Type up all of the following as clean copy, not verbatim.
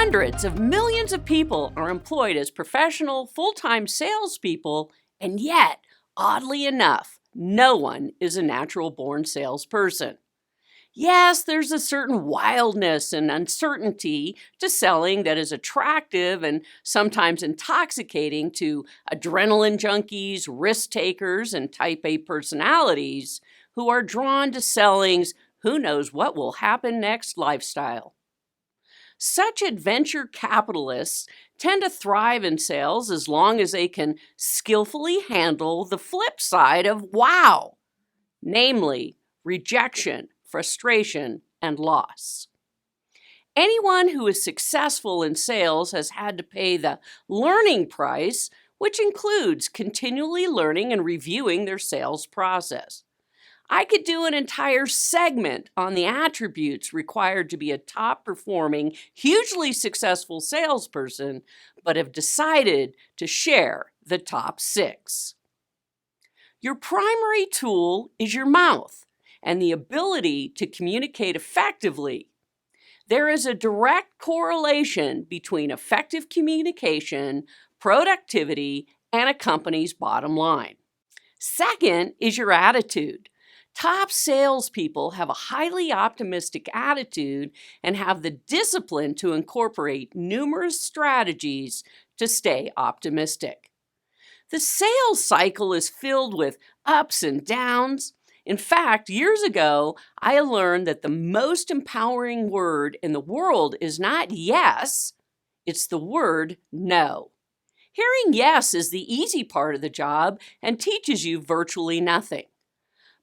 Hundreds of millions of people are employed as professional, full-time salespeople, and yet, oddly enough, no one is a natural-born salesperson. Yes, there's a certain wildness and uncertainty to selling that is attractive and sometimes intoxicating to adrenaline junkies, risk takers, and type A personalities who are drawn to selling's who knows what will happen next lifestyle. Such adventure capitalists tend to thrive in sales as long as they can skillfully handle the flip side of wow, namely rejection, frustration, and loss. Anyone who is successful in sales has had to pay the learning price, which includes continually learning and reviewing their sales process. I could do an entire segment on the attributes required to be a top-performing, hugely successful salesperson, but have decided to share the top 6. Your primary tool is your mouth and the ability to communicate effectively. There is a direct correlation between effective communication, productivity, and a company's bottom line. Second is your attitude. Top salespeople have a highly optimistic attitude and have the discipline to incorporate numerous strategies to stay optimistic. The sales cycle is filled with ups and downs. In fact, years ago, I learned that the most empowering word in the world is not yes, it's the word no. Hearing yes is the easy part of the job and teaches you virtually nothing.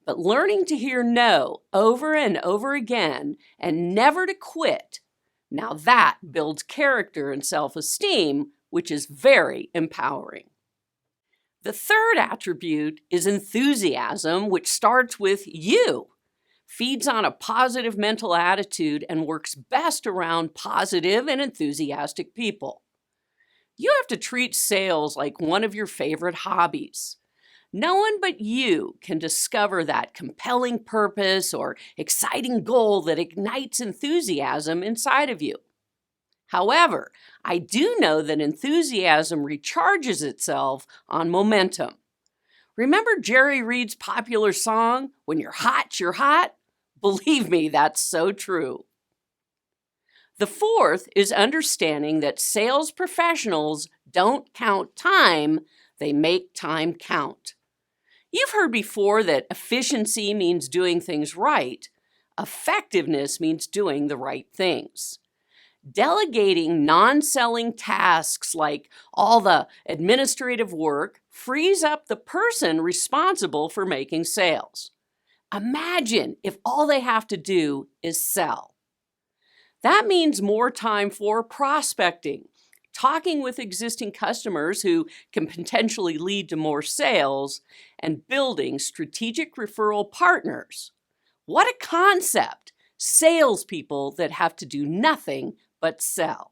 But learning to hear no over and over again and never to quit, now that builds character and self-esteem, which is very empowering. The third attribute is enthusiasm, which starts with you, feeds on a positive mental attitude, and works best around positive and enthusiastic people. You have to treat sales like one of your favorite hobbies. No one but you can discover that compelling purpose or exciting goal that ignites enthusiasm inside of you. However, I do know that enthusiasm recharges itself on momentum. Remember Jerry Reed's popular song, "When you're hot, you're hot"? Believe me, that's so true. The fourth is understanding that sales professionals don't count time, they make time count. You've heard before that efficiency means doing things right. Effectiveness means doing the right things. Delegating non-selling tasks like all the administrative work frees up the person responsible for making sales. Imagine if all they have to do is sell. That means more time for prospecting, talking with existing customers who can potentially lead to more sales, and building strategic referral partners. What a concept! Salespeople that have to do nothing but sell.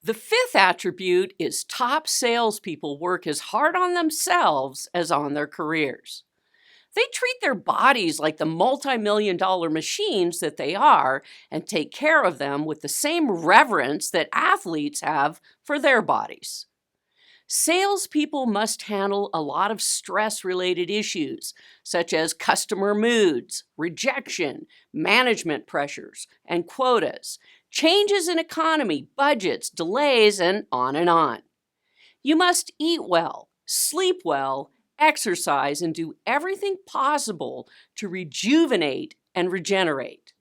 The fifth attribute is top salespeople work as hard on themselves as on their careers. They treat their bodies like the multi-million-dollar machines that they are and take care of them with the same reverence that athletes have for their bodies. Salespeople must handle a lot of stress-related issues, such as customer moods, rejection, management pressures, and quotas, changes in economy, budgets, delays, and on and on. You must eat well, sleep well, exercise, and do everything possible to rejuvenate and regenerate.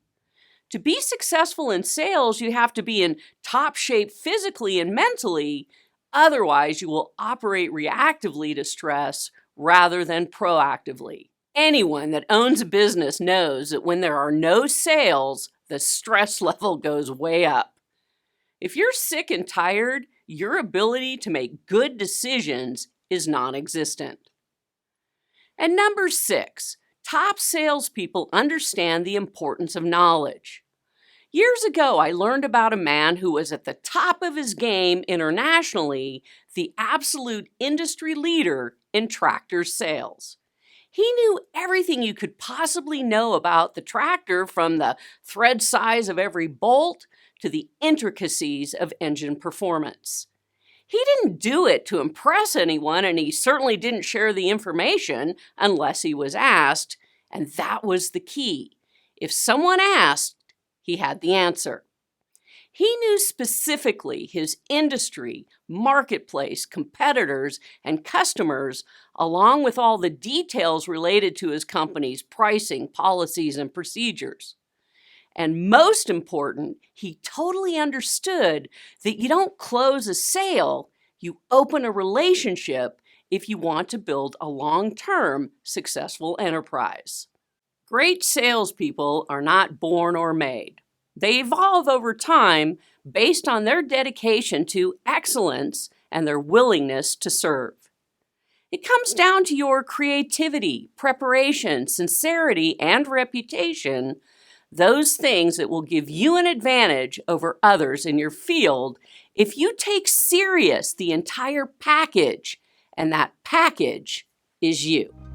To be successful in sales, you have to be in top shape physically and mentally. Otherwise, you will operate reactively to stress rather than proactively. Anyone that owns a business knows that when there are no sales, the stress level goes way up. If you're sick and tired, your ability to make good decisions is non-existent. And number 6, top salespeople understand the importance of knowledge. Years ago, I learned about a man who was at the top of his game internationally, the absolute industry leader in tractor sales. He knew everything you could possibly know about the tractor, from the thread size of every bolt to the intricacies of engine performance. He didn't do it to impress anyone, and he certainly didn't share the information unless he was asked, and that was the key. If someone asked, he had the answer. He knew specifically his industry, marketplace, competitors, and customers, along with all the details related to his company's pricing, policies, and procedures. And most important, he totally understood that you don't close a sale, you open a relationship if you want to build a long-term successful enterprise. Great salespeople are not born or made. They evolve over time based on their dedication to excellence and their willingness to serve. It comes down to your creativity, preparation, sincerity, and reputation, those things that will give you an advantage over others in your field if you take serious the entire package, and that package is you.